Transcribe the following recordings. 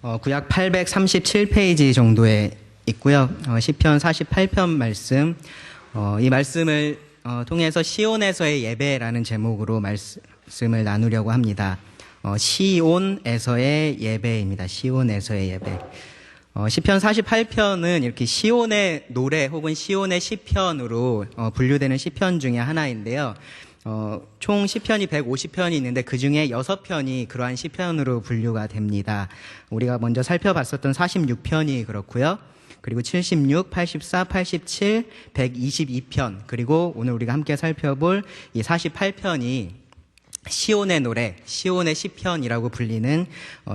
구약 837페이지 정도에 있고요. 시편 48편 말씀, 이 말씀을 통해서 시온에서의 예배라는 제목으로 말씀을 나누려고 합니다. 시온에서의 예배입니다. 시온에서의 예배. 시편 48편은 이렇게 시온의 노래 혹은 시온의 시편으로 분류되는 시편 중에 하나인데요. 총 시편이 150편이 있는데 그 중에 6편이 그러한 시편으로 분류가 됩니다. 우리가 먼저 살펴봤었던 46편이 그렇고요. 그리고 76, 84, 87, 122편, 그리고 오늘 우리가 함께 살펴볼 이 48편이 시온의 노래, 시온의 시편이라고 불리는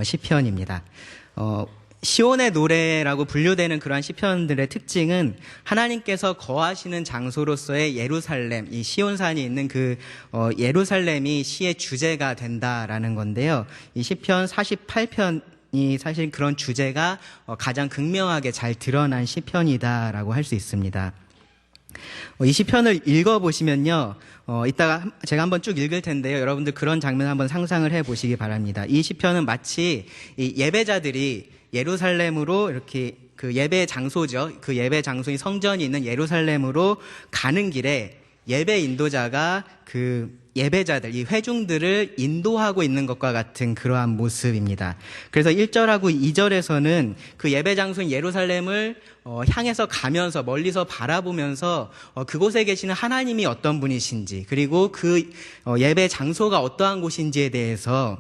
시편입니다. 시온의 노래라고 분류되는 그러한 시편들의 특징은 하나님께서 거하시는 장소로서의 예루살렘, 이 시온산이 있는 그 예루살렘이 시의 주제가 된다라는 건데요. 이 시편 48편이 사실 그런 주제가 가장 극명하게 잘 드러난 시편이다라고 할 수 있습니다. 이 시편을 읽어보시면요, 이따가 제가 한번 쭉 읽을 텐데요. 여러분들 그런 장면 한번 상상을 해보시기 바랍니다. 이 시편은 마치 이 예배자들이 예루살렘으로 이렇게 그 예배 장소죠. 그 예배 장소인 성전이 있는 예루살렘으로 가는 길에 예배 인도자가 그 예배자들, 이 회중들을 인도하고 있는 것과 같은 그러한 모습입니다. 그래서 1절하고 2절에서는 그 예배 장소인 예루살렘을 향해서 가면서 멀리서 바라보면서 그곳에 계시는 하나님이 어떤 분이신지, 그리고 그 예배 장소가 어떠한 곳인지에 대해서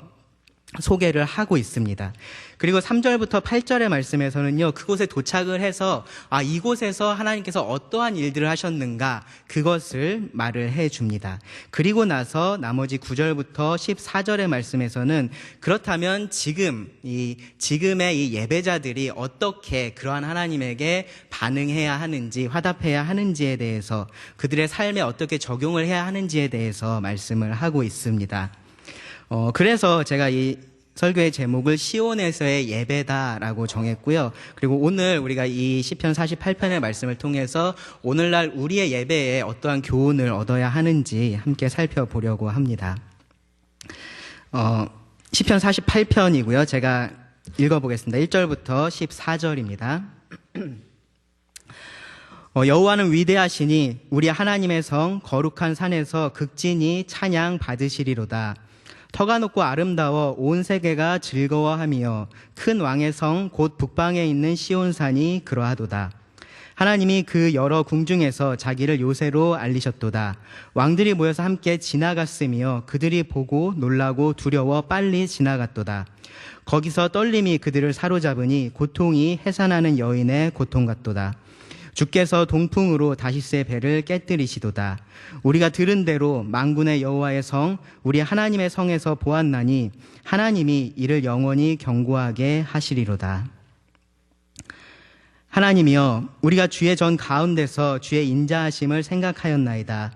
소개를 하고 있습니다. 그리고 3절부터 8절의 말씀에서는요, 그곳에 도착을 해서 이곳에서 하나님께서 어떠한 일들을 하셨는가, 그것을 말을 해줍니다. 그리고 나서 나머지 9절부터 14절의 말씀에서는 그렇다면 지금의 이 예배자들이 어떻게 그러한 하나님에게 반응해야 하는지, 화답해야 하는지에 대해서, 그들의 삶에 어떻게 적용을 해야 하는지에 대해서 말씀을 하고 있습니다. 그래서 제가 이 설교의 제목을 시온에서의 예배다라고 정했고요. 그리고 오늘 우리가 이 시편 48편의 말씀을 통해서 오늘날 우리의 예배에 어떠한 교훈을 얻어야 하는지 함께 살펴보려고 합니다. 시편 48편이고요. 제가 읽어보겠습니다. 1절부터 14절입니다. 여호와는 위대하시니 우리 하나님의 성 거룩한 산에서 극진히 찬양 받으시리로다. 터가 높고 아름다워 온 세계가 즐거워하며 큰 왕의 성 곧 북방에 있는 시온산이 그러하도다. 하나님이 그 여러 궁중에서 자기를 요새로 알리셨도다. 왕들이 모여서 함께 지나갔으며 그들이 보고 놀라고 두려워 빨리 지나갔도다. 거기서 떨림이 그들을 사로잡으니 고통이 해산하는 여인의 고통 같도다. 주께서 동풍으로 다시스의 배를 깨뜨리시도다. 우리가 들은 대로 만군의 여호와의 성, 우리 하나님의 성에서 보았나니 하나님이 이를 영원히 견고하게 하시리로다. 하나님이여, 우리가 주의 전 가운데서 주의 인자하심을 생각하였나이다.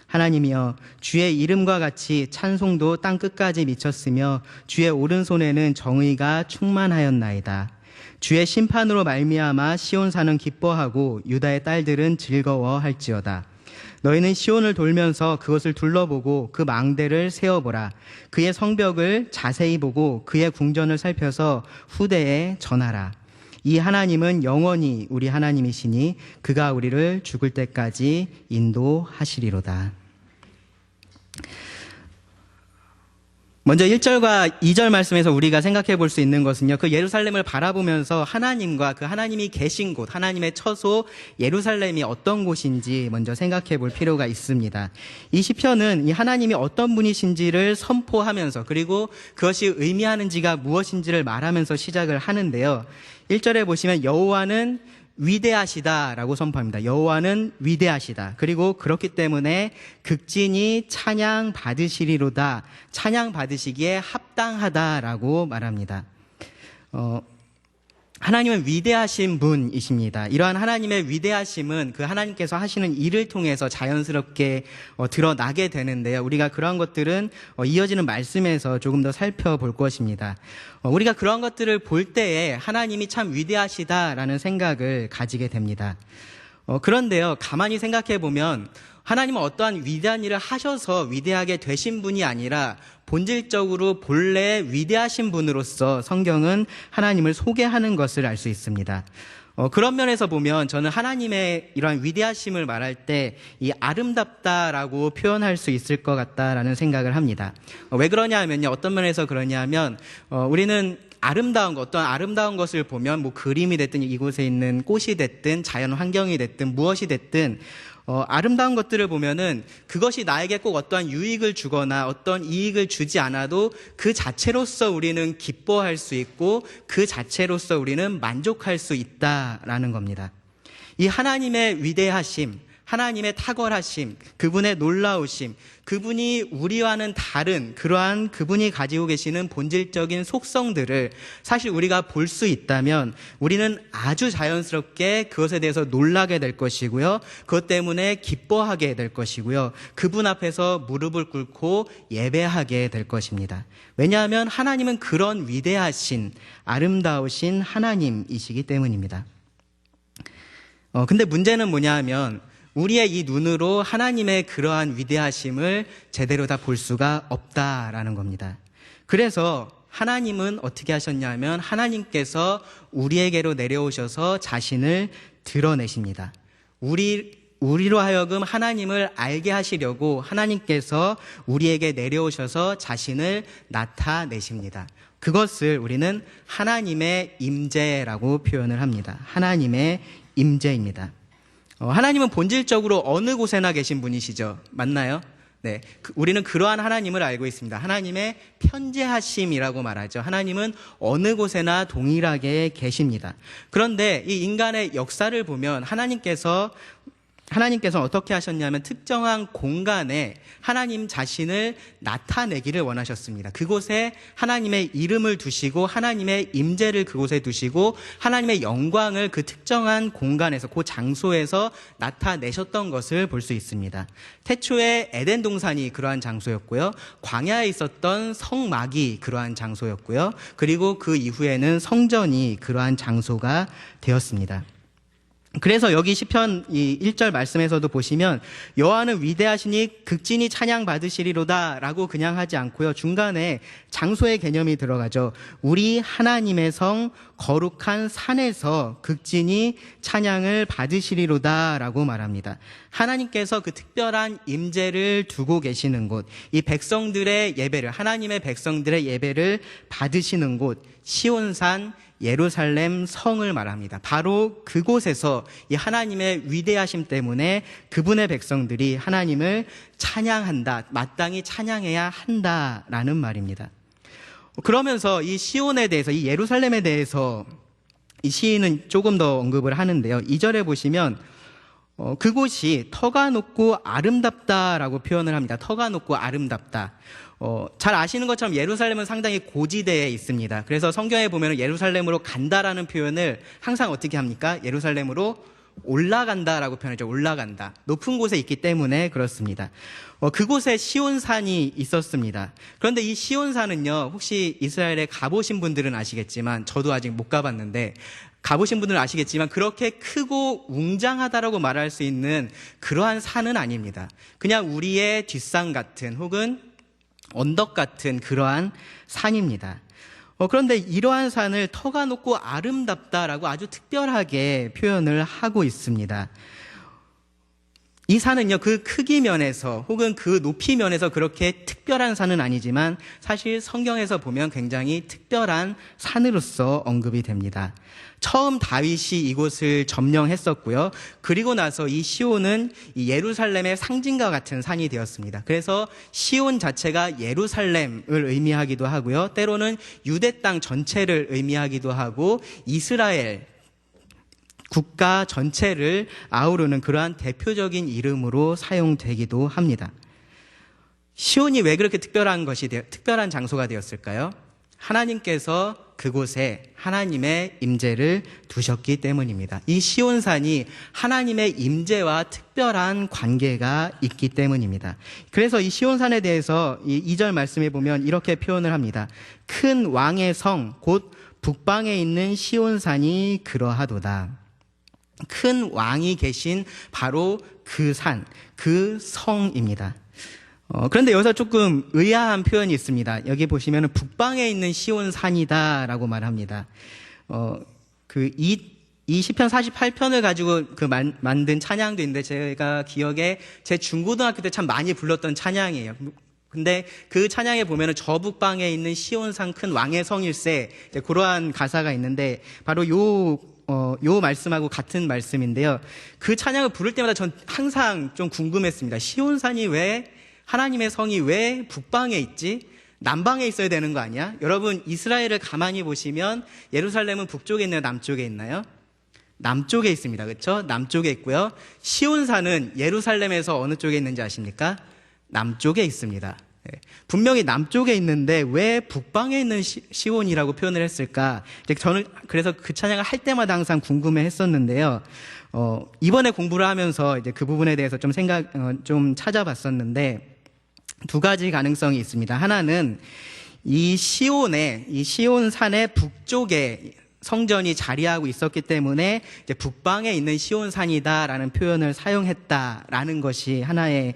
하나님이여, 주의 이름과 같이 찬송도 땅 끝까지 미쳤으며 주의 오른손에는 정의가 충만하였나이다. 주의 심판으로 말미암아 시온산은 기뻐하고 유다의 딸들은 즐거워할지어다. 너희는 시온을 돌면서 그것을 둘러보고 그 망대를 세어보라. 그의 성벽을 자세히 보고 그의 궁전을 살펴서 후대에 전하라. 이 하나님은 영원히 우리 하나님이시니 그가 우리를 죽을 때까지 인도하시리로다. 먼저 1절과 2절 말씀에서 우리가 생각해 볼 수 있는 것은요, 그 예루살렘을 바라보면서 하나님과 그 하나님이 계신 곳, 하나님의 처소 예루살렘이 어떤 곳인지 먼저 생각해 볼 필요가 있습니다. 이 시편은 이 하나님이 어떤 분이신지를 선포하면서, 그리고 그것이 의미하는지가 무엇인지를 말하면서 시작을 하는데요. 1절에 보시면 여호와는 위대하시다라고 선포합니다. 여호와는 위대하시다. 그리고 그렇기 때문에 극진히 찬양 받으시리로다. 찬양 받으시기에 합당하다라고 말합니다. 하나님은 위대하신 분이십니다. 이러한 하나님의 위대하심은 그 하나님께서 하시는 일을 통해서 자연스럽게 드러나게 되는데요. 우리가 그러한 것들은 이어지는 말씀에서 조금 더 살펴볼 것입니다. 우리가 그러한 것들을 볼 때에 하나님이 참 위대하시다라는 생각을 가지게 됩니다. 그런데요, 가만히 생각해 보면 하나님은 어떠한 위대한 일을 하셔서 위대하게 되신 분이 아니라 본질적으로 본래 위대하신 분으로서 성경은 하나님을 소개하는 것을 알 수 있습니다. 그런 면에서 보면 저는 하나님의 이러한 위대하심을 말할 때 이 아름답다라고 표현할 수 있을 것 같다라는 생각을 합니다. 왜 그러냐 하면요, 어떤 면에서 그러냐 하면 우리는 아름다운 것, 어떤 아름다운 것을 보면 뭐 그림이 됐든 이곳에 있는 꽃이 됐든 자연 환경이 됐든 무엇이 됐든 아름다운 것들을 보면은 그것이 나에게 꼭 어떠한 유익을 주거나 어떤 이익을 주지 않아도 그 자체로서 우리는 기뻐할 수 있고 그 자체로서 우리는 만족할 수 있다라는 겁니다. 이 하나님의 위대하심, 하나님의 탁월하심, 그분의 놀라우심, 그분이 우리와는 다른 그러한 그분이 가지고 계시는 본질적인 속성들을 사실 우리가 볼 수 있다면 우리는 아주 자연스럽게 그것에 대해서 놀라게 될 것이고요. 그것 때문에 기뻐하게 될 것이고요. 그분 앞에서 무릎을 꿇고 예배하게 될 것입니다. 왜냐하면 하나님은 그런 위대하신 아름다우신 하나님이시기 때문입니다. 근데 문제는 뭐냐 하면 우리의 이 눈으로 하나님의 그러한 위대하심을 제대로 다 볼 수가 없다라는 겁니다. 그래서 하나님은 어떻게 하셨냐면 하나님께서 우리에게로 내려오셔서 자신을 드러내십니다. 우리로 하여금 하나님을 알게 하시려고 하나님께서 우리에게 내려오셔서 자신을 나타내십니다. 그것을 우리는 하나님의 임재라고 표현을 합니다. 하나님의 임재입니다. 하나님은 본질적으로 어느 곳에나 계신 분이시죠. 맞나요? 네. 우리는 그러한 하나님을 알고 있습니다. 하나님의 편재하심이라고 말하죠. 하나님은 어느 곳에나 동일하게 계십니다. 그런데 이 인간의 역사를 보면 하나님께서 어떻게 하셨냐면 특정한 공간에 하나님 자신을 나타내기를 원하셨습니다. 그곳에 하나님의 이름을 두시고 하나님의 임재를 그곳에 두시고 하나님의 영광을 그 특정한 공간에서 그 장소에서 나타내셨던 것을 볼 수 있습니다. 태초에 에덴 동산이 그러한 장소였고요. 광야에 있었던 성막이 그러한 장소였고요. 그리고 그 이후에는 성전이 그러한 장소가 되었습니다. 그래서 여기 시편 1절 말씀에서도 보시면 여호와는 위대하시니 극진히 찬양 받으시리로다 라고 그냥 하지 않고요. 중간에 장소의 개념이 들어가죠. 우리 하나님의 성 거룩한 산에서 극진히 찬양을 받으시리로다 라고 말합니다. 하나님께서 그 특별한 임재를 두고 계시는 곳, 이 백성들의 예배를, 하나님의 백성들의 예배를 받으시는 곳, 시온산 예루살렘 성을 말합니다. 바로 그곳에서 이 하나님의 위대하심 때문에 그분의 백성들이 하나님을 찬양한다, 마땅히 찬양해야 한다라는 말입니다. 그러면서 이 시온에 대해서, 이 예루살렘에 대해서 이 시인은 조금 더 언급을 하는데요. 2절에 보시면 그곳이 터가 높고 아름답다라고 표현을 합니다. 터가 높고 아름답다. 잘 아시는 것처럼 예루살렘은 상당히 고지대에 있습니다. 그래서 성경에 보면 예루살렘으로 간다라는 표현을 항상 어떻게 합니까? 예루살렘으로 올라간다라고 표현하죠. 올라간다. 높은 곳에 있기 때문에 그렇습니다. 그곳에 시온산이 있었습니다. 그런데 이 시온산은요, 혹시 이스라엘에 가보신 분들은 아시겠지만, 저도 아직 못 가봤는데, 가보신 분들은 아시겠지만 그렇게 크고 웅장하다라고 말할 수 있는 그러한 산은 아닙니다. 그냥 우리의 뒷산 같은 혹은 언덕 같은 그러한 산입니다. 그런데 이러한 산을 터가 높고 아름답다라고 아주 특별하게 표현을 하고 있습니다. 이 산은요, 그 크기 면에서 혹은 그 높이 면에서 그렇게 특별한 산은 아니지만 사실 성경에서 보면 굉장히 특별한 산으로서 언급이 됩니다. 처음 다윗이 이곳을 점령했었고요. 그리고 나서 이 시온은 이 예루살렘의 상징과 같은 산이 되었습니다. 그래서 시온 자체가 예루살렘을 의미하기도 하고요. 때로는 유대 땅 전체를 의미하기도 하고 이스라엘 국가 전체를 아우르는 그러한 대표적인 이름으로 사용되기도 합니다. 시온이 왜 그렇게 특별한 장소가 되었을까요? 하나님께서 그곳에 하나님의 임재를 두셨기 때문입니다. 이 시온산이 하나님의 임재와 특별한 관계가 있기 때문입니다. 그래서 이 시온산에 대해서 이 2절 말씀에 보면 이렇게 표현을 합니다. 큰 왕의 성, 곧 북방에 있는 시온산이 그러하도다. 큰 왕이 계신 바로 그 산, 그 성입니다. 그런데 여기서 조금 의아한 표현이 있습니다. 여기 보시면 북방에 있는 시온산이다라고 말합니다. 이 시편 48편을 가지고 만든 찬양도 있는데 제가 기억에 제 중고등학교 때 참 많이 불렀던 찬양이에요. 근데 그 찬양에 보면은 저북방에 있는 시온산 큰 왕의 성일세, 그러한 가사가 있는데 바로 요 말씀하고 같은 말씀인데요. 그 찬양을 부를 때마다 전 항상 좀 궁금했습니다. 시온산이 하나님의 성이 왜 북방에 있지? 남방에 있어야 되는 거 아니야? 여러분, 이스라엘을 가만히 보시면 예루살렘은 북쪽에 있나요? 남쪽에 있나요? 남쪽에 있습니다. 그렇죠? 남쪽에 있고요. 시온산은 예루살렘에서 어느 쪽에 있는지 아십니까? 남쪽에 있습니다. 분명히 남쪽에 있는데 왜 북방에 있는 시온이라고 표현을 했을까? 저는 그래서 그 찬양을 할 때마다 항상 궁금해 했었는데요. 이번에 공부를 하면서 이제 그 부분에 대해서 좀 찾아봤었는데 두 가지 가능성이 있습니다. 하나는 이 시온산의 북쪽에 성전이 자리하고 있었기 때문에 이제 북방에 있는 시온산이다라는 표현을 사용했다라는 것이 하나의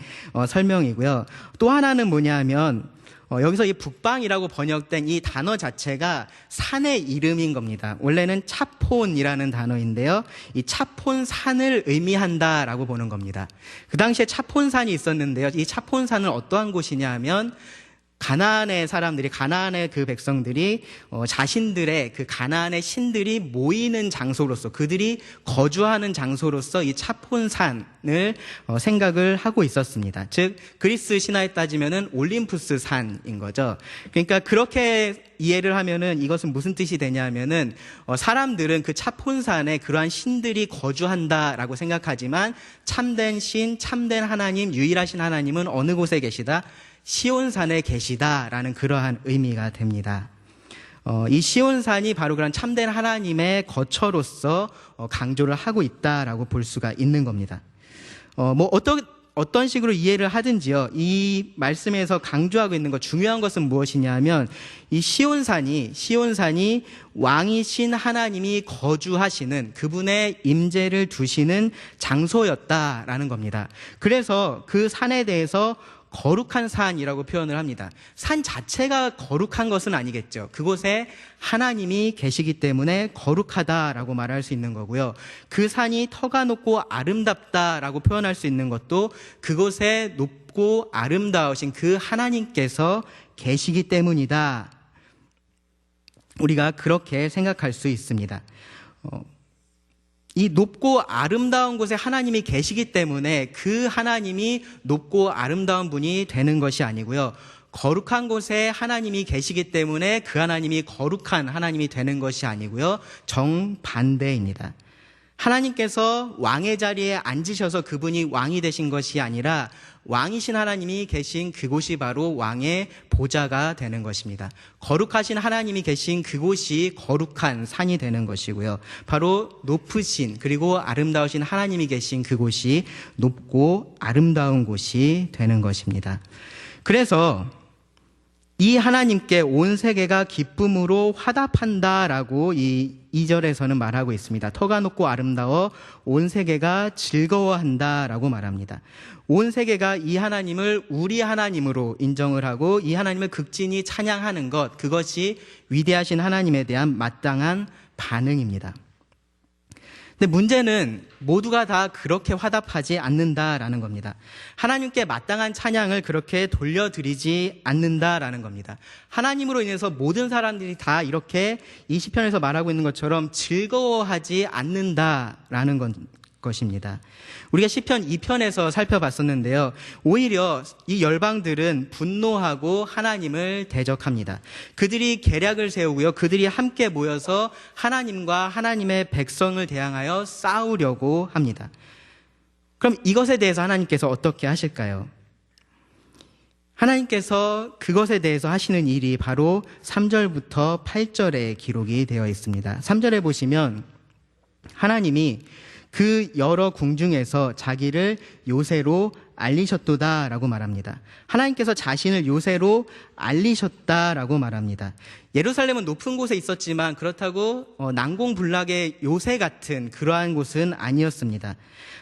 설명이고요. 또 하나는 뭐냐면 여기서 이 북방이라고 번역된 이 단어 자체가 산의 이름인 겁니다. 원래는 차폰이라는 단어인데요. 이 차폰산을 의미한다라고 보는 겁니다. 그 당시에 차폰산이 있었는데요. 이 차폰산은 어떠한 곳이냐 하면 가나안의 그 백성들이 자신들의 그 가나안의 신들이 모이는 장소로서, 그들이 거주하는 장소로서 이 차폰산을 생각을 하고 있었습니다. 즉 그리스 신화에 따지면은 올림푸스 산인 거죠. 그러니까 그렇게 이해를 하면은 이것은 무슨 뜻이 되냐면은 사람들은 그 차폰산에 그러한 신들이 거주한다라고 생각하지만 참된 신, 참된 하나님, 유일하신 하나님은 어느 곳에 계시다? 시온산에 계시다라는 그러한 의미가 됩니다. 이 시온산이 바로 그런 참된 하나님의 거처로서 강조를 하고 있다라고 볼 수가 있는 겁니다. 어떤 식으로 이해를 하든지요. 이 말씀에서 강조하고 있는 것, 중요한 것은 무엇이냐면 이 시온산이 왕이신 하나님이 거주하시는 그분의 임재를 두시는 장소였다라는 겁니다. 그래서 그 산에 대해서 거룩한 산이라고 표현을 합니다. 산 자체가 거룩한 것은 아니겠죠. 그곳에 하나님이 계시기 때문에 거룩하다라고 말할 수 있는 거고요. 그 산이 터가 높고 아름답다라고 표현할 수 있는 것도 그곳에 높고 아름다우신 그 하나님께서 계시기 때문이다. 우리가 그렇게 생각할 수 있습니다. 이 높고 아름다운 곳에 하나님이 계시기 때문에 그 하나님이 높고 아름다운 분이 되는 것이 아니고요. 거룩한 곳에 하나님이 계시기 때문에 그 하나님이 거룩한 하나님이 되는 것이 아니고요. 정반대입니다. 하나님께서 왕의 자리에 앉으셔서 그분이 왕이 되신 것이 아니라 왕이신 하나님이 계신 그곳이 바로 왕의 보좌가 되는 것입니다. 거룩하신 하나님이 계신 그곳이 거룩한 산이 되는 것이고요. 바로 높으신 그리고 아름다우신 하나님이 계신 그곳이 높고 아름다운 곳이 되는 것입니다. 그래서 이 하나님께 온 세계가 기쁨으로 화답한다라고 이 2절에서는 말하고 있습니다. 터가 높고 아름다워 온 세계가 즐거워한다라고 말합니다. 온 세계가 이 하나님을 우리 하나님으로 인정을 하고 이 하나님을 극진히 찬양하는 것, 그것이 위대하신 하나님에 대한 마땅한 반응입니다. 근데 문제는 모두가 다 그렇게 화답하지 않는다라는 겁니다. 하나님께 마땅한 찬양을 그렇게 돌려드리지 않는다라는 겁니다. 하나님으로 인해서 모든 사람들이 다 이렇게 이 시편에서 말하고 있는 것처럼 즐거워하지 않는다라는 것입니다. 우리가 시편 2편에서 살펴봤었는데요. 오히려 이 열방들은 분노하고 하나님을 대적합니다. 그들이 계략을 세우고요. 그들이 함께 모여서 하나님과 하나님의 백성을 대항하여 싸우려고 합니다. 그럼 이것에 대해서 하나님께서 어떻게 하실까요? 하나님께서 그것에 대해서 하시는 일이 바로 3절부터 8절에 기록이 되어 있습니다. 3절에 보시면 하나님이 그 여러 궁중에서 자기를 요새로 알리셨도다라고 말합니다. 하나님께서 자신을 요새로 알리셨다라고 말합니다. 예루살렘은 높은 곳에 있었지만 그렇다고 난공불락의 요새 같은 그러한 곳은 아니었습니다.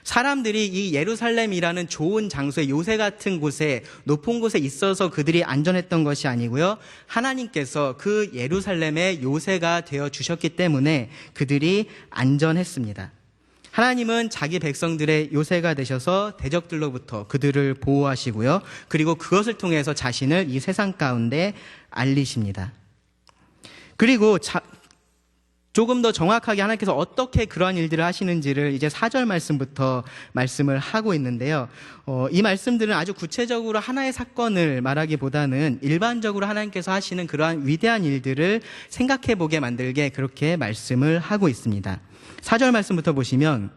사람들이 이 예루살렘이라는 좋은 장소에 요새 같은 곳에 높은 곳에 있어서 그들이 안전했던 것이 아니고요. 하나님께서 그 예루살렘의 요새가 되어 주셨기 때문에 그들이 안전했습니다. 하나님은 자기 백성들의 요새가 되셔서 대적들로부터 그들을 보호하시고요. 그리고 그것을 통해서 자신을 이 세상 가운데 알리십니다. 그리고 조금 더 정확하게 하나님께서 어떻게 그러한 일들을 하시는지를 이제 4절 말씀부터 말씀을 하고 있는데요. 이 말씀들은 아주 구체적으로 하나의 사건을 말하기보다는 일반적으로 하나님께서 하시는 그러한 위대한 일들을 생각해 보게 만들게 그렇게 말씀을 하고 있습니다. 4절 말씀부터 보시면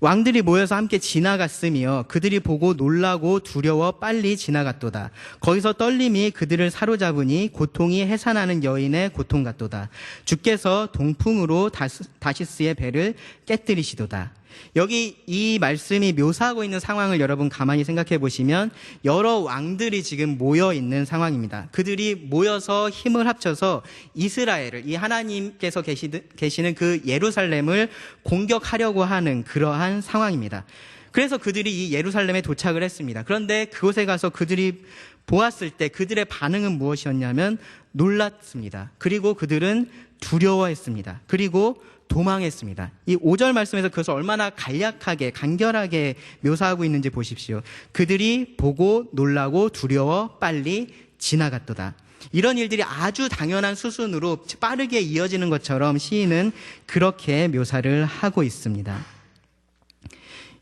왕들이 모여서 함께 지나갔으며 그들이 보고 놀라고 두려워 빨리 지나갔도다. 거기서 떨림이 그들을 사로잡으니 고통이 해산하는 여인의 고통 같도다. 주께서 동풍으로 다시스의 배를 깨뜨리시도다. 여기 이 말씀이 묘사하고 있는 상황을 여러분 가만히 생각해 보시면 여러 왕들이 지금 모여 있는 상황입니다. 그들이 모여서 힘을 합쳐서 이스라엘을, 이 하나님께서 계시는 그 예루살렘을 공격하려고 하는 그러한 상황입니다. 그래서 그들이 이 예루살렘에 도착을 했습니다. 그런데 그곳에 가서 그들이 보았을 때 그들의 반응은 무엇이었냐면 놀랐습니다. 그리고 그들은 두려워했습니다. 그리고 도망했습니다. 이 5절 말씀에서 그것을 얼마나 간략하게 간결하게 묘사하고 있는지 보십시오. 그들이 보고 놀라고 두려워 빨리 지나갔도다. 이런 일들이 아주 당연한 수순으로 빠르게 이어지는 것처럼 시인은 그렇게 묘사를 하고 있습니다.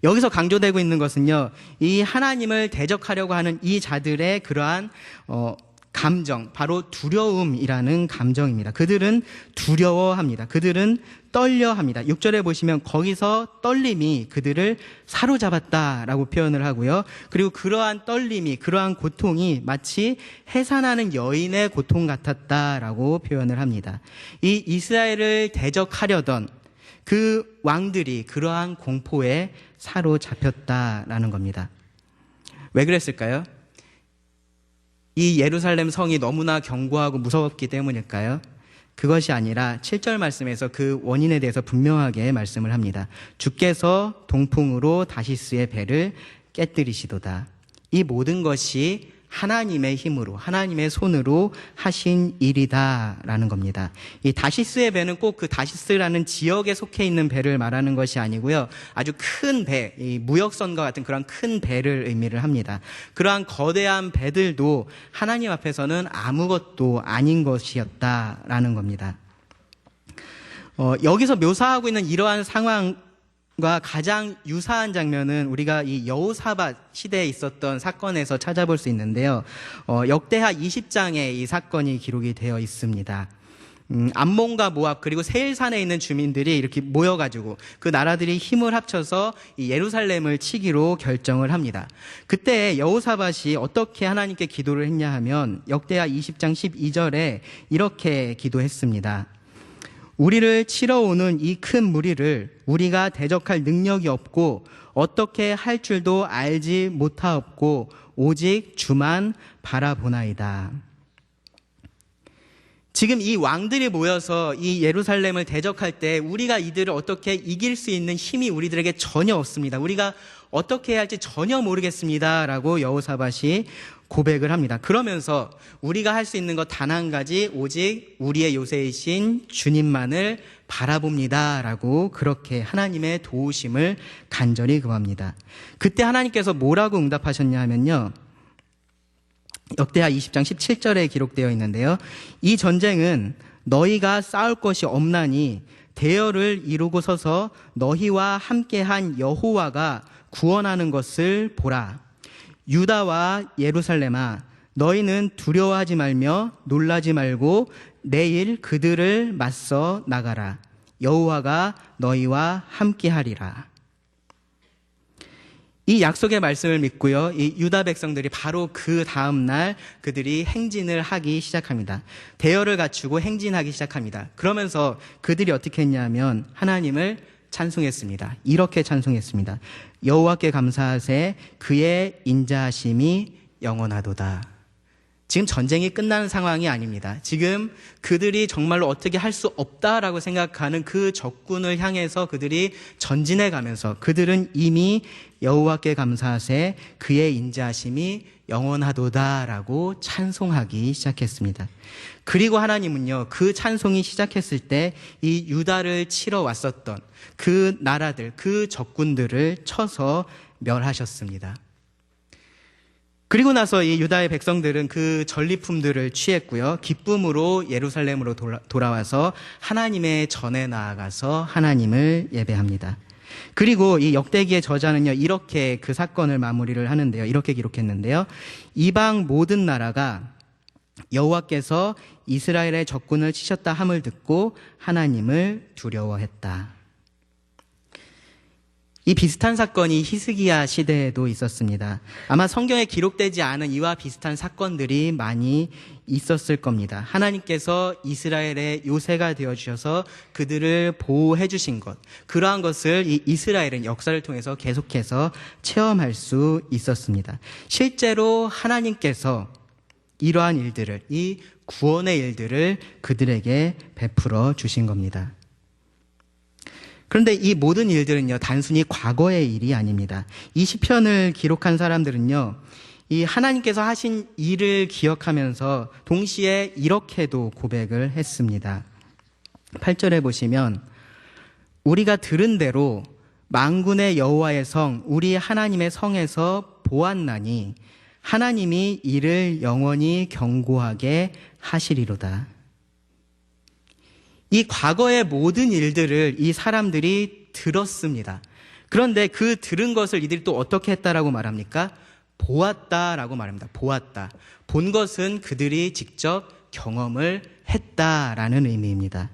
여기서 강조되고 있는 것은요, 이 하나님을 대적하려고 하는 이 자들의 그러한 감정, 바로 두려움이라는 감정입니다. 그들은 두려워합니다. 그들은 떨려합니다. 6절에 보시면 거기서 떨림이 그들을 사로잡았다라고 표현을 하고요. 그리고 그러한 떨림이, 그러한 고통이 마치 해산하는 여인의 고통 같았다라고 표현을 합니다. 이 이스라엘을 대적하려던 그 왕들이 그러한 공포에 사로잡혔다라는 겁니다. 왜 그랬을까요? 이 예루살렘 성이 너무나 견고하고 무서웠기 때문일까요? 그것이 아니라 7절 말씀에서 그 원인에 대해서 분명하게 말씀을 합니다. 주께서 동풍으로 다시스의 배를 깨뜨리시도다. 이 모든 것이 하나님의 힘으로, 하나님의 손으로 하신 일이다라는 겁니다. 이 다시스의 배는 꼭 그 다시스라는 지역에 속해 있는 배를 말하는 것이 아니고요. 아주 큰 배, 이 무역선과 같은 그런 큰 배를 의미를 합니다. 그러한 거대한 배들도 하나님 앞에서는 아무것도 아닌 것이었다라는 겁니다. 여기서 묘사하고 있는 이러한 상황과 가장 유사한 장면은 우리가 이 여호사밧 시대에 있었던 사건에서 찾아볼 수 있는데요. 역대하 20장에 이 사건이 기록이 되어 있습니다. 암몬과 모압 그리고 세일산에 있는 주민들이 이렇게 모여가지고 그 나라들이 힘을 합쳐서 이 예루살렘을 치기로 결정을 합니다. 그때 여호사밧이 어떻게 하나님께 기도를 했냐 하면 역대하 20장 12절에 이렇게 기도했습니다. 우리를 치러 오는 이 큰 무리를 우리가 대적할 능력이 없고 어떻게 할 줄도 알지 못하옵고 오직 주만 바라보나이다. 지금 이 왕들이 모여서 이 예루살렘을 대적할 때 우리가 이들을 어떻게 이길 수 있는 힘이 우리들에게 전혀 없습니다. 우리가 어떻게 해야 할지 전혀 모르겠습니다 라고 여호사밧이 고백을 합니다. 그러면서 우리가 할 수 있는 것 단 한 가지, 오직 우리의 요새이신 주님만을 바라봅니다 라고 그렇게 하나님의 도우심을 간절히 구합니다. 그때 하나님께서 뭐라고 응답하셨냐 하면요, 역대하 20장 17절에 기록되어 있는데요. 이 전쟁은 너희가 싸울 것이 없나니 대열을 이루고 서서 너희와 함께한 여호와가 구원하는 것을 보라. 유다와 예루살렘아, 너희는 두려워하지 말며 놀라지 말고 내일 그들을 맞서 나가라. 여호와가 너희와 함께하리라. 이 약속의 말씀을 믿고요, 이 유다 백성들이 바로 그 다음 날 그들이 행진을 하기 시작합니다. 대열을 갖추고 행진하기 시작합니다. 그러면서 그들이 어떻게 했냐면 하나님을 찬송했습니다. 이렇게 찬송했습니다. 여호와께 감사하세 그의 인자하심이 영원하도다. 지금 전쟁이 끝나는 상황이 아닙니다. 지금 그들이 정말로 어떻게 할 수 없다라고 생각하는 그 적군을 향해서 그들이 전진해 가면서 그들은 이미 여호와께 감사하세 그의 인자하심이 영원하도다라고 찬송하기 시작했습니다. 그리고 하나님은요, 그 찬송이 시작했을 때 이 유다를 치러 왔었던 그 나라들, 그 적군들을 쳐서 멸하셨습니다. 그리고 나서 이 유다의 백성들은 그 전리품들을 취했고요. 기쁨으로 예루살렘으로 돌아와서 하나님의 전에 나아가서 하나님을 예배합니다. 그리고 이 역대기의 저자는요, 이렇게 그 사건을 마무리를 하는데요. 이렇게 기록했는데요. 이방 모든 나라가 여호와께서 이스라엘의 적군을 치셨다 함을 듣고 하나님을 두려워했다. 이 비슷한 사건이 히스기야 시대에도 있었습니다. 아마 성경에 기록되지 않은 이와 비슷한 사건들이 많이 있었을 겁니다. 하나님께서 이스라엘의 요새가 되어주셔서 그들을 보호해 주신 것, 그러한 것을 이 이스라엘은 역사를 통해서 계속해서 체험할 수 있었습니다. 실제로 하나님께서 이러한 일들을, 이 구원의 일들을 그들에게 베풀어 주신 겁니다. 그런데 이 모든 일들은요, 단순히 과거의 일이 아닙니다. 이 시편을 기록한 사람들은요, 이 하나님께서 하신 일을 기억하면서 동시에 이렇게도 고백을 했습니다. 8절에 보시면 우리가 들은 대로 만군의 여호와의 성, 우리 하나님의 성에서 보았나니 하나님이 이를 영원히 견고하게 하시리로다. 이 과거의 모든 일들을 이 사람들이 들었습니다. 그런데 그 들은 것을 이들이 또 어떻게 했다라고 말합니까? 보았다라고 말합니다. 보았다. 본 것은 그들이 직접 경험을 했다라는 의미입니다.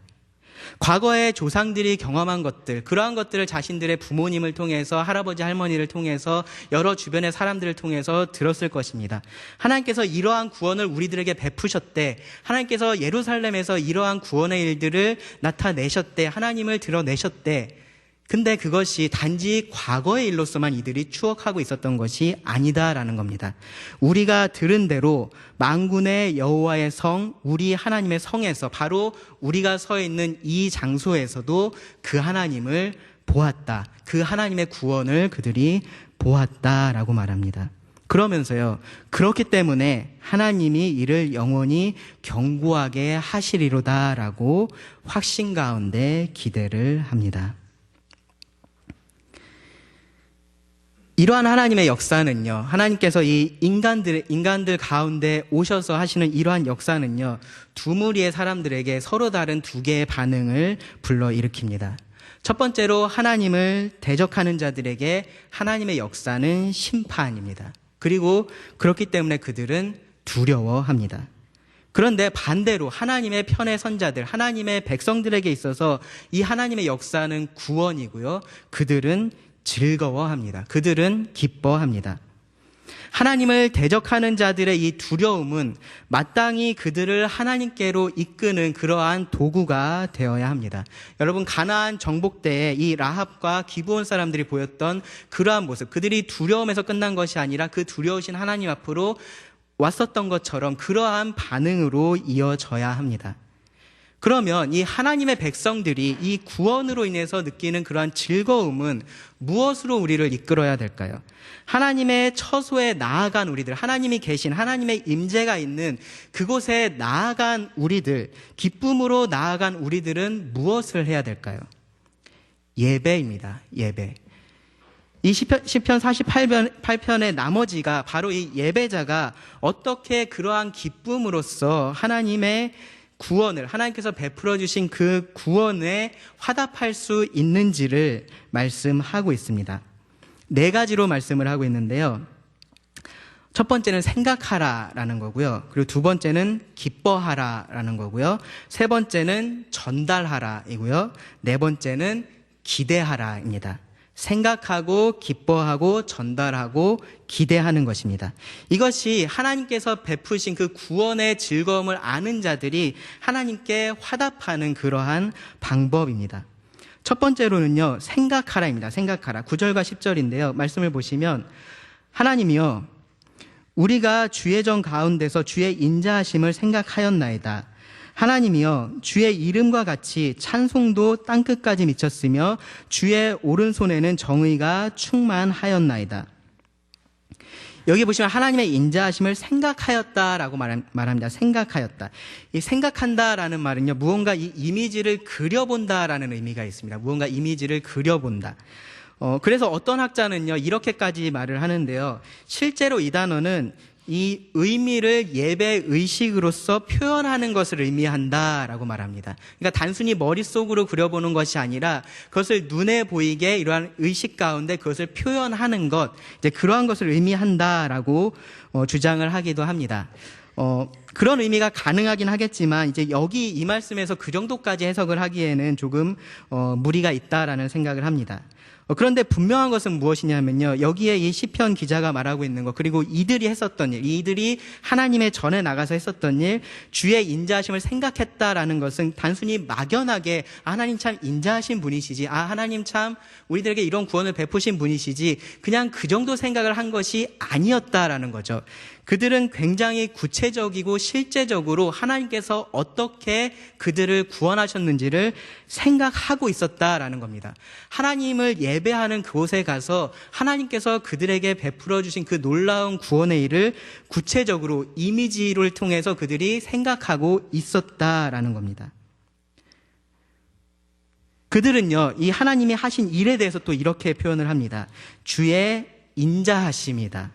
과거의 조상들이 경험한 것들, 그러한 것들을 자신들의 부모님을 통해서, 할아버지 할머니를 통해서, 여러 주변의 사람들을 통해서 들었을 것입니다. 하나님께서 이러한 구원을 우리들에게 베푸셨대, 하나님께서 예루살렘에서 이러한 구원의 일들을 나타내셨대, 하나님을 드러내셨대. 근데 그것이 단지 과거의 일로서만 이들이 추억하고 있었던 것이 아니다라는 겁니다. 우리가 들은 대로 만군의 여호와의 성, 우리 하나님의 성에서, 바로 우리가 서 있는 이 장소에서도 그 하나님을 보았다. 그 하나님의 구원을 그들이 보았다라고 말합니다. 그러면서요, 그렇기 때문에 하나님이 이를 영원히 견고하게 하시리로다라고 확신 가운데 기대를 합니다. 이러한 하나님의 역사는요, 하나님께서 이 인간들 가운데 오셔서 하시는 이러한 역사는요, 두 무리의 사람들에게 서로 다른 두 개의 반응을 불러일으킵니다. 첫 번째로 하나님을 대적하는 자들에게 하나님의 역사는 심판입니다. 그리고 그렇기 때문에 그들은 두려워합니다. 그런데 반대로 하나님의 편에 선 자들, 하나님의 백성들에게 있어서 이 하나님의 역사는 구원이고요, 그들은 즐거워합니다. 그들은 기뻐합니다. 하나님을 대적하는 자들의 이 두려움은 마땅히 그들을 하나님께로 이끄는 그러한 도구가 되어야 합니다. 여러분, 가나안 정복 때에 이 라합과 기브온 사람들이 보였던 그러한 모습, 그들이 두려움에서 끝난 것이 아니라 그 두려우신 하나님 앞으로 왔었던 것처럼 그러한 반응으로 이어져야 합니다. 그러면 이 하나님의 백성들이 이 구원으로 인해서 느끼는 그러한 즐거움은 무엇으로 우리를 이끌어야 될까요? 하나님의 처소에 나아간 우리들, 하나님이 계신, 하나님의 임재가 있는 그곳에 나아간 우리들, 기쁨으로 나아간 우리들은 무엇을 해야 될까요? 예배입니다. 예배. 이 시편 48편의 나머지가 바로 이 예배자가 어떻게 그러한 기쁨으로써 하나님의 구원을, 하나님께서 베풀어 주신 그 구원에 화답할 수 있는지를 말씀하고 있습니다. 4가지로 말씀을 하고 있는데요. 첫 번째는 생각하라라는 거고요. 그리고 두 번째는 기뻐하라라는 거고요. 세 번째는 전달하라이고요. 네 번째는 기대하라입니다. 생각하고 기뻐하고 전달하고 기대하는 것입니다. 이것이 하나님께서 베푸신 그 구원의 즐거움을 아는 자들이 하나님께 화답하는 그러한 방법입니다. 첫 번째로는요, 생각하라입니다. 생각하라. 9절과 10절인데요. 말씀을 보시면 하나님이요, 우리가 주의 정 가운데서 주의 인자하심을 생각하였나이다. 하나님이여, 주의 이름과 같이 찬송도 땅끝까지 미쳤으며 주의 오른손에는 정의가 충만하였나이다. 여기 보시면 하나님의 인자하심을 생각하였다라고 말합니다. 생각하였다. 이 생각한다라는 말은요, 무언가 이 이미지를 그려본다라는 의미가 있습니다. 무언가 이미지를 그려본다. 그래서 어떤 학자는요, 이렇게까지 말을 하는데요. 실제로 이 단어는 이 의미를 예배 의식으로서 표현하는 것을 의미한다라고 말합니다. 그러니까 단순히 머릿속으로 그려보는 것이 아니라 그것을 눈에 보이게 이러한 의식 가운데 그것을 표현하는 것, 이제 그러한 것을 의미한다라고 주장을 하기도 합니다. 그런 의미가 가능하긴 하겠지만 이제 여기 이 말씀에서 그 정도까지 해석을 하기에는 조금 무리가 있다라는 생각을 합니다. 그런데 분명한 것은 무엇이냐면요, 여기에 이 시편 기자가 말하고 있는 것, 그리고 이들이 했었던 일, 이들이 하나님의 전에 나가서 했었던 일, 주의 인자하심을 생각했다라는 것은 단순히 막연하게 하나님 참 인자하신 분이시지, 하나님 참 우리들에게 이런 구원을 베푸신 분이시지, 그냥 그 정도 생각을 한 것이 아니었다라는 거죠. 그들은 굉장히 구체적이고 실제적으로 하나님께서 어떻게 그들을 구원하셨는지를 생각하고 있었다라는 겁니다. 하나님을 예배하는 그곳에 가서 하나님께서 그들에게 베풀어 주신 그 놀라운 구원의 일을 구체적으로 이미지를 통해서 그들이 생각하고 있었다라는 겁니다. 그들은요, 이 하나님이 하신 일에 대해서 또 이렇게 표현을 합니다. 주의 인자하심이다.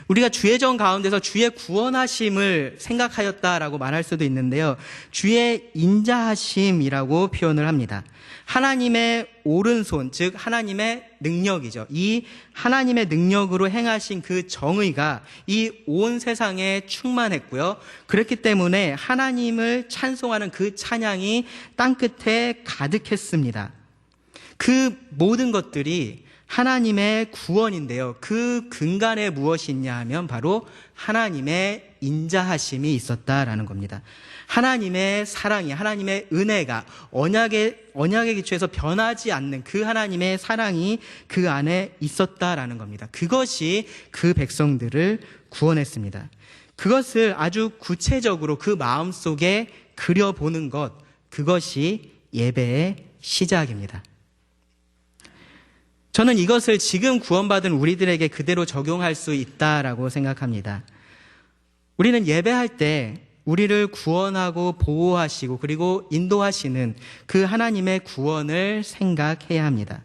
우리가 주의 정 가운데서 주의 구원하심을 생각하였다라고 말할 수도 있는데요, 주의 인자하심이라고 표현을 합니다. 하나님의 오른손, 즉 하나님의 능력이죠. 이 하나님의 능력으로 행하신 그 정의가 이 온 세상에 충만했고요, 그렇기 때문에 하나님을 찬송하는 그 찬양이 땅끝에 가득했습니다. 그 모든 것들이 하나님의 구원인데요, 그 근간에 무엇이 있냐 하면 바로 하나님의 인자하심이 있었다라는 겁니다. 하나님의 사랑이, 하나님의 은혜가 언약의 기초에서 변하지 않는 그 하나님의 사랑이 그 안에 있었다라는 겁니다. 그것이 그 백성들을 구원했습니다. 그것을 아주 구체적으로 그 마음속에 그려보는 것, 그것이 예배의 시작입니다. 저는 이것을 지금 구원받은 우리들에게 그대로 적용할 수 있다라고 생각합니다. 우리는 예배할 때 우리를 구원하고 보호하시고 그리고 인도하시는 그 하나님의 구원을 생각해야 합니다.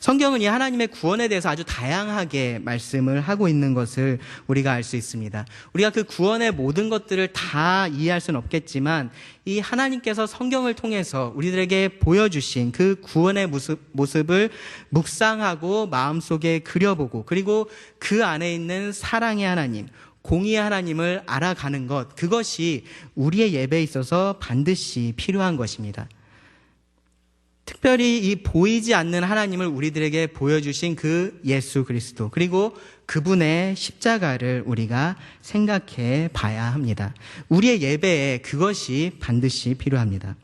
성경은 이 하나님의 구원에 대해서 아주 다양하게 말씀을 하고 있는 것을 우리가 알 수 있습니다. 우리가 그 구원의 모든 것들을 다 이해할 수는 없겠지만 이 하나님께서 성경을 통해서 우리들에게 보여주신 그 구원의 모습을 묵상하고 마음속에 그려보고 그리고 그 안에 있는 사랑의 하나님, 공의의 하나님을 알아가는 것, 그것이 우리의 예배에 있어서 반드시 필요한 것입니다. 특별히 이 보이지 않는 하나님을 우리들에게 보여주신 그 예수 그리스도, 그리고 그분의 십자가를 우리가 생각해 봐야 합니다. 우리의 예배에 그것이 반드시 필요합니다.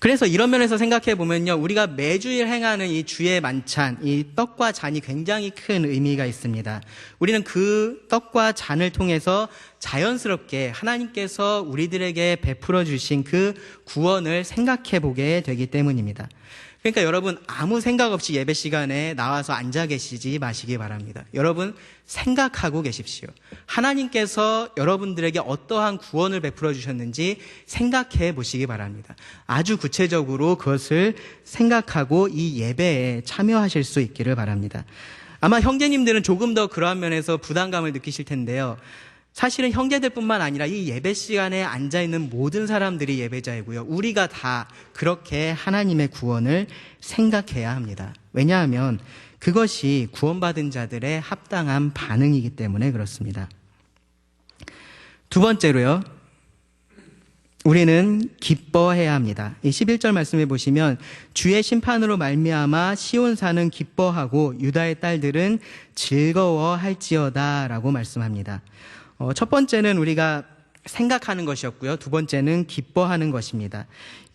그래서 이런 면에서 생각해 보면요, 우리가 매주일 행하는 이 주의 만찬, 이 떡과 잔이 굉장히 큰 의미가 있습니다. 우리는 그 떡과 잔을 통해서 자연스럽게 하나님께서 우리들에게 베풀어 주신 그 구원을 생각해 보게 되기 때문입니다. 그러니까 여러분, 아무 생각 없이 예배 시간에 나와서 앉아 계시지 마시기 바랍니다. 여러분, 생각하고 계십시오. 하나님께서 여러분들에게 어떠한 구원을 베풀어 주셨는지 생각해 보시기 바랍니다. 아주 구체적으로 그것을 생각하고 이 예배에 참여하실 수 있기를 바랍니다. 아마 형제님들은 조금 더 그러한 면에서 부담감을 느끼실 텐데요, 사실은 형제들뿐만 아니라 이 예배 시간에 앉아있는 모든 사람들이 예배자이고요, 우리가 다 그렇게 하나님의 구원을 생각해야 합니다. 왜냐하면 그것이 구원받은 자들의 합당한 반응이기 때문에 그렇습니다. 두 번째로요, 우리는 기뻐해야 합니다. 이 11절 말씀해 보시면 주의 심판으로 말미암아 시온산은 기뻐하고 유다의 딸들은 즐거워할지어다 라고 말씀합니다. 첫 번째는 우리가 생각하는 것이었고요. 두 번째는 기뻐하는 것입니다.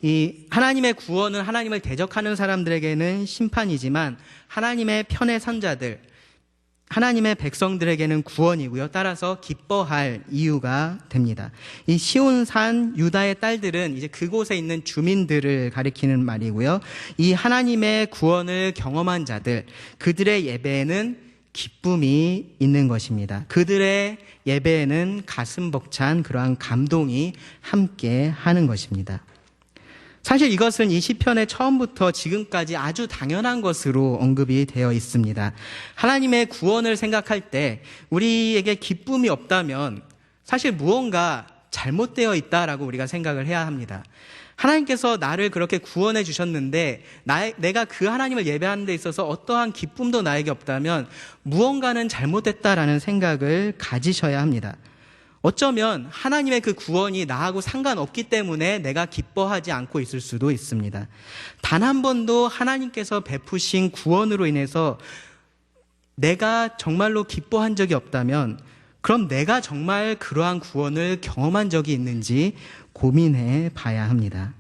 이 하나님의 구원은 하나님을 대적하는 사람들에게는 심판이지만 하나님의 편의 선자들, 하나님의 백성들에게는 구원이고요. 따라서 기뻐할 이유가 됩니다. 이 시온산 유다의 딸들은 이제 그곳에 있는 주민들을 가리키는 말이고요. 이 하나님의 구원을 경험한 자들, 그들의 예배에는 기쁨이 있는 것입니다. 그들의 예배에는 가슴 벅찬 그러한 감동이 함께 하는 것입니다. 사실 이것은 이 시편의 처음부터 지금까지 아주 당연한 것으로 언급이 되어 있습니다. 하나님의 구원을 생각할 때 우리에게 기쁨이 없다면 사실 무언가 잘못되어 있다라고 우리가 생각을 해야 합니다. 하나님께서 나를 그렇게 구원해 주셨는데 내가 그 하나님을 예배하는 데 있어서 어떠한 기쁨도 나에게 없다면 무언가는 잘못됐다라는 생각을 가지셔야 합니다. 어쩌면 하나님의 그 구원이 나하고 상관없기 때문에 내가 기뻐하지 않고 있을 수도 있습니다. 단 한 번도 하나님께서 베푸신 구원으로 인해서 내가 정말로 기뻐한 적이 없다면 그럼 내가 정말 그러한 구원을 경험한 적이 있는지 고민해 봐야 합니다.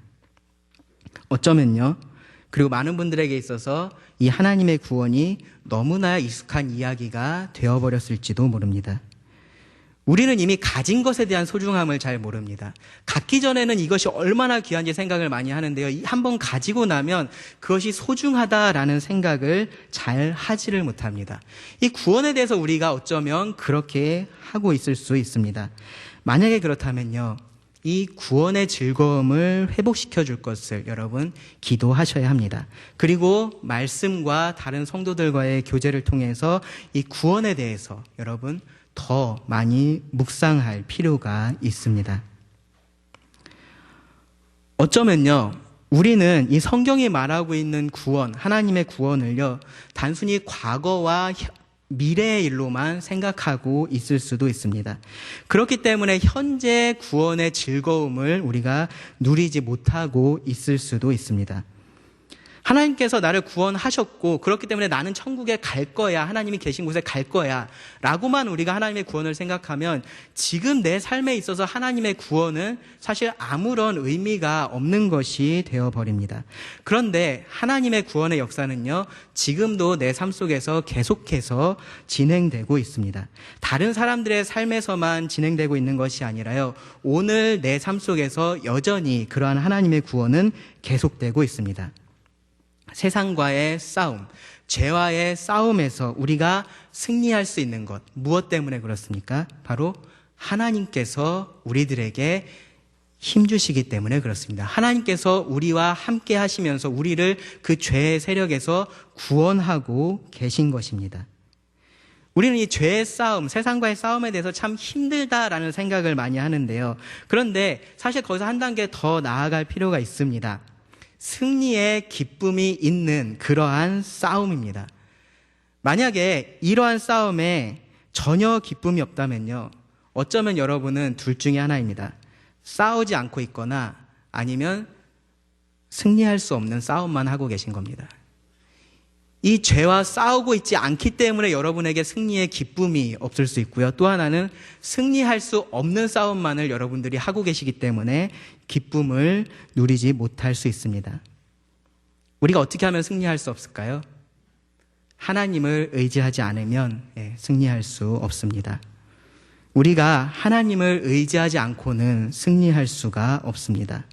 어쩌면요. 그리고 많은 분들에게 있어서 이 하나님의 구원이 너무나 익숙한 이야기가 되어버렸을지도 모릅니다. 우리는 이미 가진 것에 대한 소중함을 잘 모릅니다. 갖기 전에는 이것이 얼마나 귀한지 생각을 많이 하는데요. 한번 가지고 나면 그것이 소중하다라는 생각을 잘 하지를 못합니다. 이 구원에 대해서 우리가 어쩌면 그렇게 하고 있을 수 있습니다. 만약에 그렇다면요. 이 구원의 즐거움을 회복시켜 줄 것을 여러분 기도하셔야 합니다. 그리고 말씀과 다른 성도들과의 교제를 통해서 이 구원에 대해서 여러분 더 많이 묵상할 필요가 있습니다. 어쩌면요, 우리는 이 성경이 말하고 있는 구원, 하나님의 구원을요, 단순히 과거와 미래의 일로만 생각하고 있을 수도 있습니다. 그렇기 때문에 현재 구원의 즐거움을 우리가 누리지 못하고 있을 수도 있습니다. 하나님께서 나를 구원하셨고 그렇기 때문에 나는 천국에 갈 거야, 하나님이 계신 곳에 갈 거야 라고만 우리가 하나님의 구원을 생각하면 지금 내 삶에 있어서 하나님의 구원은 사실 아무런 의미가 없는 것이 되어버립니다. 그런데 하나님의 구원의 역사는요, 지금도 내 삶 속에서 계속해서 진행되고 있습니다. 다른 사람들의 삶에서만 진행되고 있는 것이 아니라요, 오늘 내 삶 속에서 여전히 그러한 하나님의 구원은 계속되고 있습니다. 세상과의 싸움, 죄와의 싸움에서 우리가 승리할 수 있는 것, 무엇 때문에 그렇습니까? 바로 하나님께서 우리들에게 힘주시기 때문에 그렇습니다. 하나님께서 우리와 함께 하시면서 우리를 그 죄의 세력에서 구원하고 계신 것입니다. 우리는 이 죄의 싸움, 세상과의 싸움에 대해서 참 힘들다라는 생각을 많이 하는데요. 그런데 사실 거기서 한 단계 더 나아갈 필요가 있습니다. 승리의 기쁨이 있는 그러한 싸움입니다. 만약에 이러한 싸움에 전혀 기쁨이 없다면요, 어쩌면 여러분은 둘 중에 하나입니다. 싸우지 않고 있거나 아니면 승리할 수 없는 싸움만 하고 계신 겁니다. 이 죄와 싸우고 있지 않기 때문에 여러분에게 승리의 기쁨이 없을 수 있고요. 또 하나는 승리할 수 없는 싸움만을 여러분들이 하고 계시기 때문에 기쁨을 누리지 못할 수 있습니다. 우리가 어떻게 하면 승리할 수 없을까요? 하나님을 의지하지 않으면 승리할 수 없습니다. 우리가 하나님을 의지하지 않고는 승리할 수가 없습니다.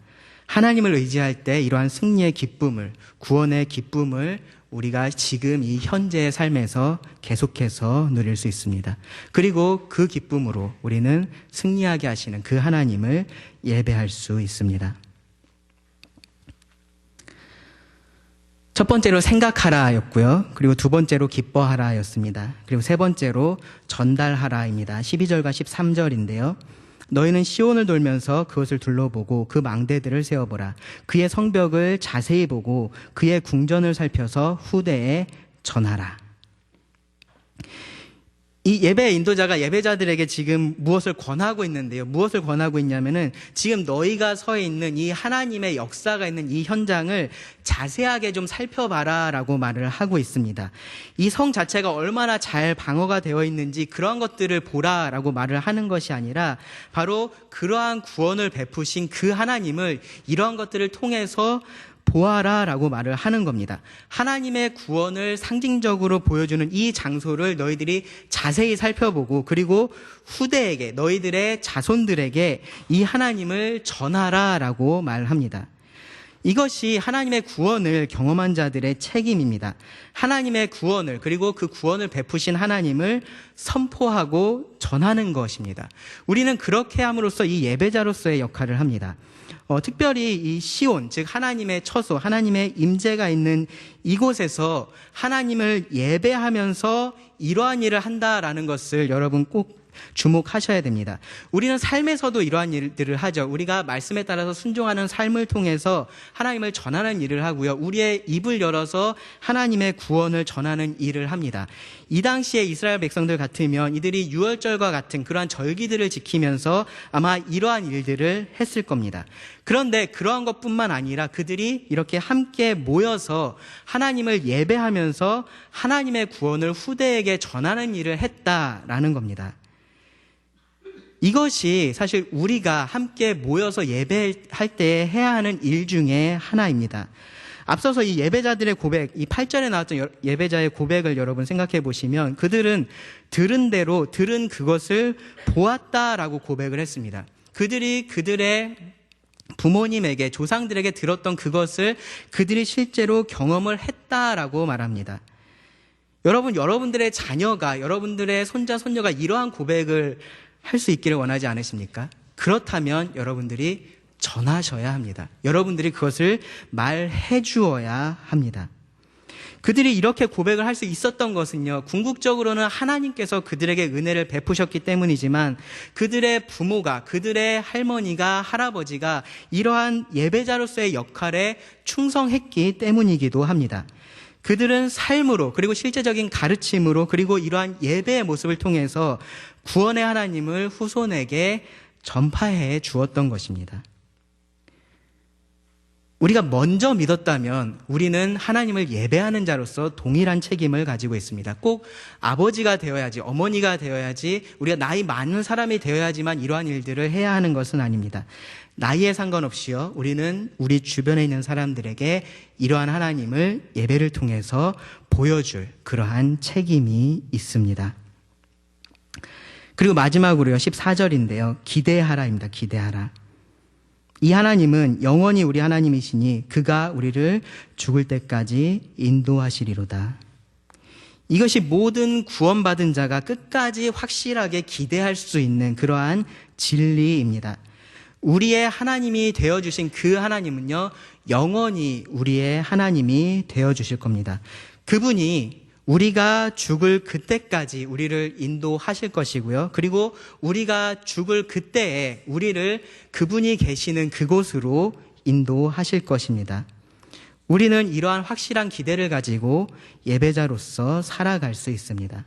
하나님을 의지할 때 이러한 승리의 기쁨을, 구원의 기쁨을 우리가 지금 이 현재의 삶에서 계속해서 누릴 수 있습니다. 그리고 그 기쁨으로 우리는 승리하게 하시는 그 하나님을 예배할 수 있습니다. 첫 번째로 생각하라였고요. 그리고 두 번째로 기뻐하라였습니다. 그리고 세 번째로 전달하라입니다. 12절과 13절인데요. 너희는 시온을 돌면서 그것을 둘러보고 그 망대들을 세어보라. 그의 성벽을 자세히 보고 그의 궁전을 살펴서 후대에 전하라. 이 예배 인도자가 예배자들에게 지금 무엇을 권하고 있는데요. 무엇을 권하고 있냐면은 지금 너희가 서 있는 이 하나님의 역사가 있는 이 현장을 자세하게 좀 살펴봐라 라고 말을 하고 있습니다. 이 성 자체가 얼마나 잘 방어가 되어 있는지 그러한 것들을 보라 라고 말을 하는 것이 아니라 바로 그러한 구원을 베푸신 그 하나님을 이러한 것들을 통해서 보아라 라고 말을 하는 겁니다. 하나님의 구원을 상징적으로 보여주는 이 장소를 너희들이 자세히 살펴보고 그리고 후대에게 너희들의 자손들에게 이 하나님을 전하라 라고 말합니다. 이것이 하나님의 구원을 경험한 자들의 책임입니다. 하나님의 구원을 그리고 그 구원을 베푸신 하나님을 선포하고 전하는 것입니다. 우리는 그렇게 함으로써 이 예배자로서의 역할을 합니다. 특별히 이 시온, 즉 하나님의 처소, 하나님의 임재가 있는 이곳에서 하나님을 예배하면서 이러한 일을 한다라는 것을 여러분 꼭 주목하셔야 됩니다. 우리는 삶에서도 이러한 일들을 하죠. 우리가 말씀에 따라서 순종하는 삶을 통해서 하나님을 전하는 일을 하고요. 우리의 입을 열어서 하나님의 구원을 전하는 일을 합니다. 이 당시에 이스라엘 백성들 같으면 이들이 유월절과 같은 그러한 절기들을 지키면서 아마 이러한 일들을 했을 겁니다. 그런데 그러한 것뿐만 아니라 그들이 이렇게 함께 모여서 하나님을 예배하면서 하나님의 구원을 후대에게 전하는 일을 했다라는 겁니다. 이것이 사실 우리가 함께 모여서 예배할 때 해야 하는 일 중에 하나입니다. 앞서서 이 예배자들의 고백, 이 8절에 나왔던 예배자의 고백을 여러분 생각해 보시면 그들은 들은 대로 들은 그것을 보았다라고 고백을 했습니다. 그들이 그들의 부모님에게 조상들에게 들었던 그것을 그들이 실제로 경험을 했다라고 말합니다. 여러분들의 자녀가 여러분들의 손자 손녀가 이러한 고백을 할 수 있기를 원하지 않으십니까? 그렇다면 여러분들이 전하셔야 합니다. 여러분들이 그것을 말해 주어야 합니다. 그들이 이렇게 고백을 할 수 있었던 것은요, 궁극적으로는 하나님께서 그들에게 은혜를 베푸셨기 때문이지만 그들의 부모가, 그들의 할머니가, 할아버지가 이러한 예배자로서의 역할에 충성했기 때문이기도 합니다. 그들은 삶으로 그리고 실제적인 가르침으로 그리고 이러한 예배의 모습을 통해서 구원의 하나님을 후손에게 전파해 주었던 것입니다. 우리가 먼저 믿었다면 우리는 하나님을 예배하는 자로서 동일한 책임을 가지고 있습니다. 꼭 아버지가 되어야지, 어머니가 되어야지, 우리가 나이 많은 사람이 되어야지만 이러한 일들을 해야 하는 것은 아닙니다. 나이에 상관없이요, 우리는 우리 주변에 있는 사람들에게 이러한 하나님을 예배를 통해서 보여줄 그러한 책임이 있습니다. 그리고 마지막으로요, 14절인데요. 기대하라입니다. 기대하라. 이 하나님은 영원히 우리 하나님이시니 그가 우리를 죽을 때까지 인도하시리로다. 이것이 모든 구원받은 자가 끝까지 확실하게 기대할 수 있는 그러한 진리입니다. 우리의 하나님이 되어주신 그 하나님은요, 영원히 우리의 하나님이 되어주실 겁니다. 그분이 우리가 죽을 그때까지 우리를 인도하실 것이고요. 그리고 우리가 죽을 그때에 우리를 그분이 계시는 그곳으로 인도하실 것입니다. 우리는 이러한 확실한 기대를 가지고 예배자로서 살아갈 수 있습니다.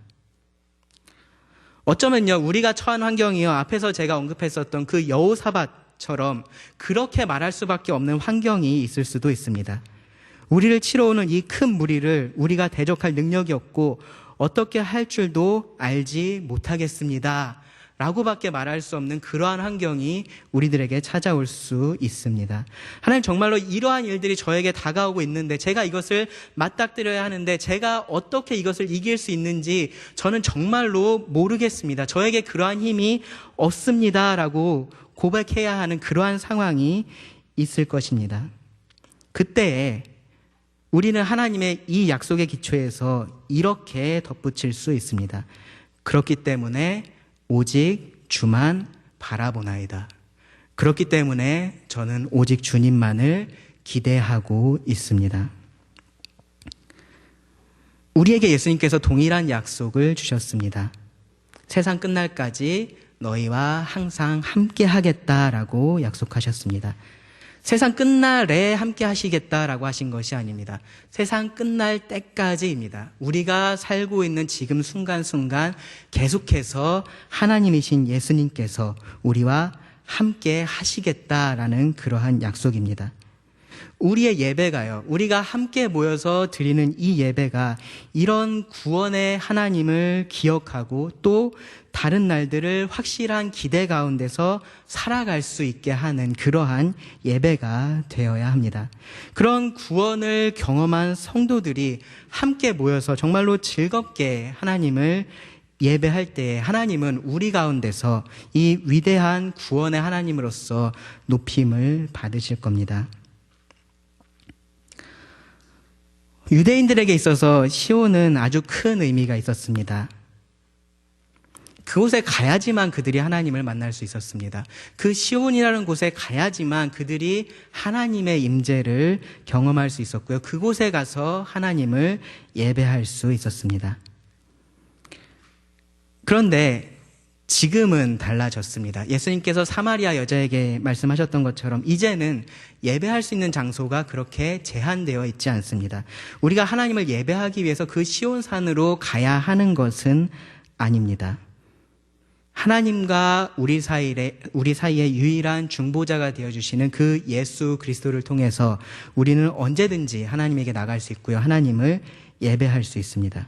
어쩌면요, 우리가 처한 환경이요, 앞에서 제가 언급했었던 그 여호사밧처럼 그렇게 말할 수밖에 없는 환경이 있을 수도 있습니다. 우리를 치러 오는 이 큰 무리를 우리가 대적할 능력이 없고 어떻게 할 줄도 알지 못하겠습니다 라고밖에 말할 수 없는 그러한 환경이 우리들에게 찾아올 수 있습니다. 하나님, 정말로 이러한 일들이 저에게 다가오고 있는데 제가 이것을 맞닥뜨려야 하는데 제가 어떻게 이것을 이길 수 있는지 저는 정말로 모르겠습니다. 저에게 그러한 힘이 없습니다 라고 고백해야 하는 그러한 상황이 있을 것입니다. 그때에 우리는 하나님의 이 약속의 기초에서 이렇게 덧붙일 수 있습니다. 그렇기 때문에 오직 주만 바라보나이다. 그렇기 때문에 저는 오직 주님만을 기대하고 있습니다. 우리에게 예수님께서 동일한 약속을 주셨습니다. 세상 끝날까지 너희와 항상 함께 하겠다라고 약속하셨습니다. 세상 끝날에 함께 하시겠다라고 하신 것이 아닙니다. 세상 끝날 때까지입니다. 우리가 살고 있는 지금 순간순간 계속해서 하나님이신 예수님께서 우리와 함께 하시겠다라는 그러한 약속입니다. 우리의 예배가요, 우리가 함께 모여서 드리는 이 예배가 이런 구원의 하나님을 기억하고 또 다른 날들을 확실한 기대 가운데서 살아갈 수 있게 하는 그러한 예배가 되어야 합니다. 그런 구원을 경험한 성도들이 함께 모여서 정말로 즐겁게 하나님을 예배할 때 하나님은 우리 가운데서 이 위대한 구원의 하나님으로서 높임을 받으실 겁니다. 유대인들에게 있어서 시온은 아주 큰 의미가 있었습니다. 그곳에 가야지만 그들이 하나님을 만날 수 있었습니다. 그 시온이라는 곳에 가야지만 그들이 하나님의 임재를 경험할 수 있었고요. 그곳에 가서 하나님을 예배할 수 있었습니다. 그런데 지금은 달라졌습니다. 예수님께서 사마리아 여자에게 말씀하셨던 것처럼 이제는 예배할 수 있는 장소가 그렇게 제한되어 있지 않습니다. 우리가 하나님을 예배하기 위해서 그 시온산으로 가야 하는 것은 아닙니다. 하나님과 우리 사이에 유일한 중보자가 되어주시는 그 예수 그리스도를 통해서 우리는 언제든지 하나님에게 나갈 수 있고요. 하나님을 예배할 수 있습니다.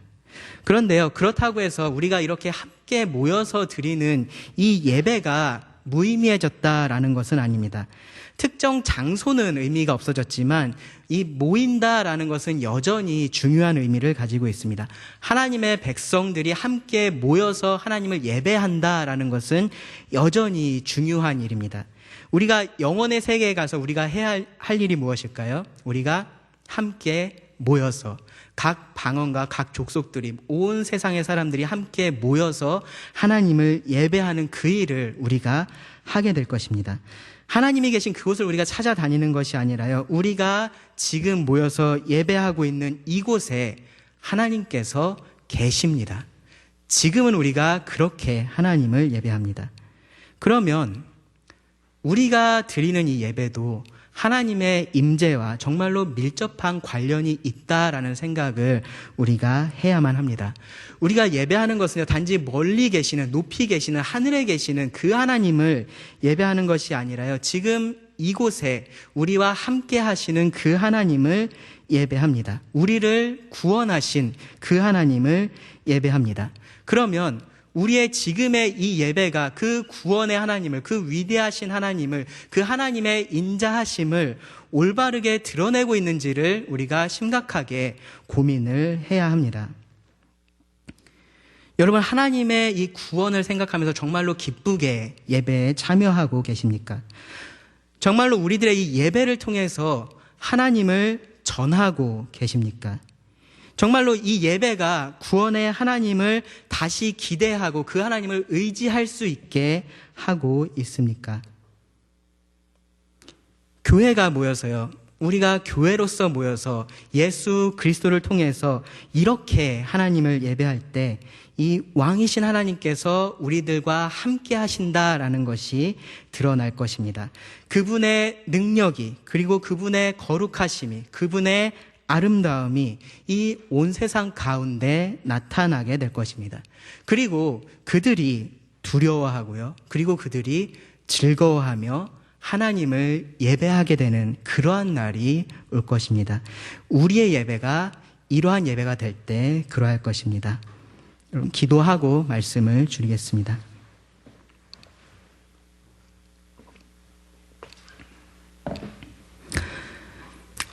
그런데요, 그렇다고 해서 우리가 이렇게 함께 모여서 드리는 이 예배가 무의미해졌다라는 것은 아닙니다. 특정 장소는 의미가 없어졌지만 이 모인다라는 것은 여전히 중요한 의미를 가지고 있습니다. 하나님의 백성들이 함께 모여서 하나님을 예배한다라는 것은 여전히 중요한 일입니다. 우리가 영혼의 세계에 가서 우리가 해야 할 일이 무엇일까요? 우리가 함께 모여서 각 방언과 각 족속들이 온 세상의 사람들이 함께 모여서 하나님을 예배하는 그 일을 우리가 하게 될 것입니다. 하나님이 계신 그곳을 우리가 찾아다니는 것이 아니라요, 우리가 지금 모여서 예배하고 있는 이곳에 하나님께서 계십니다. 지금은 우리가 그렇게 하나님을 예배합니다. 그러면 우리가 드리는 이 예배도 하나님의 임재와 정말로 밀접한 관련이 있다라는 생각을 우리가 해야만 합니다. 우리가 예배하는 것은요, 단지 멀리 계시는, 높이 계시는, 하늘에 계시는 그 하나님을 예배하는 것이 아니라요, 지금 이곳에 우리와 함께 하시는 그 하나님을 예배합니다. 우리를 구원하신 그 하나님을 예배합니다. 그러면 우리의 지금의 이 예배가 그 구원의 하나님을, 그 위대하신 하나님을, 그 하나님의 인자하심을 올바르게 드러내고 있는지를 우리가 심각하게 고민을 해야 합니다. 여러분, 하나님의 이 구원을 생각하면서 정말로 기쁘게 예배에 참여하고 계십니까? 정말로 우리들의 이 예배를 통해서 하나님을 전하고 계십니까? 정말로 이 예배가 구원의 하나님을 다시 기대하고 그 하나님을 의지할 수 있게 하고 있습니까? 교회가 모여서요, 우리가 교회로서 모여서 예수 그리스도를 통해서 이렇게 하나님을 예배할 때 이 왕이신 하나님께서 우리들과 함께 하신다라는 것이 드러날 것입니다. 그분의 능력이, 그리고 그분의 거룩하심이, 그분의 아름다움이 이 온 세상 가운데 나타나게 될 것입니다. 그리고 그들이 두려워하고요, 그리고 그들이 즐거워하며 하나님을 예배하게 되는 그러한 날이 올 것입니다. 우리의 예배가 이러한 예배가 될 때 그러할 것입니다. 여러분, 기도하고 말씀을 줄이겠습니다.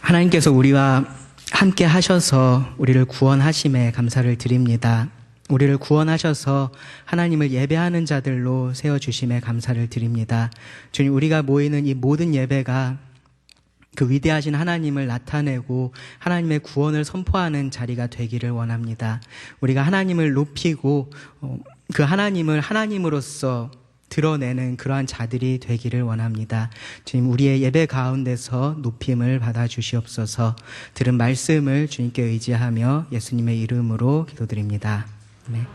하나님께서 우리와 함께 하셔서 우리를 구원하심에 감사를 드립니다. 우리를 구원하셔서 하나님을 예배하는 자들로 세워주심에 감사를 드립니다. 주님, 우리가 모이는 이 모든 예배가 그 위대하신 하나님을 나타내고 하나님의 구원을 선포하는 자리가 되기를 원합니다. 우리가 하나님을 높이고 그 하나님을 하나님으로서 드러내는 그러한 자들이 되기를 원합니다. 주님, 우리의 예배 가운데서 높임을 받아 주시옵소서. 들은 말씀을 주님께 의지하며 예수님의 이름으로 기도드립니다. 아멘.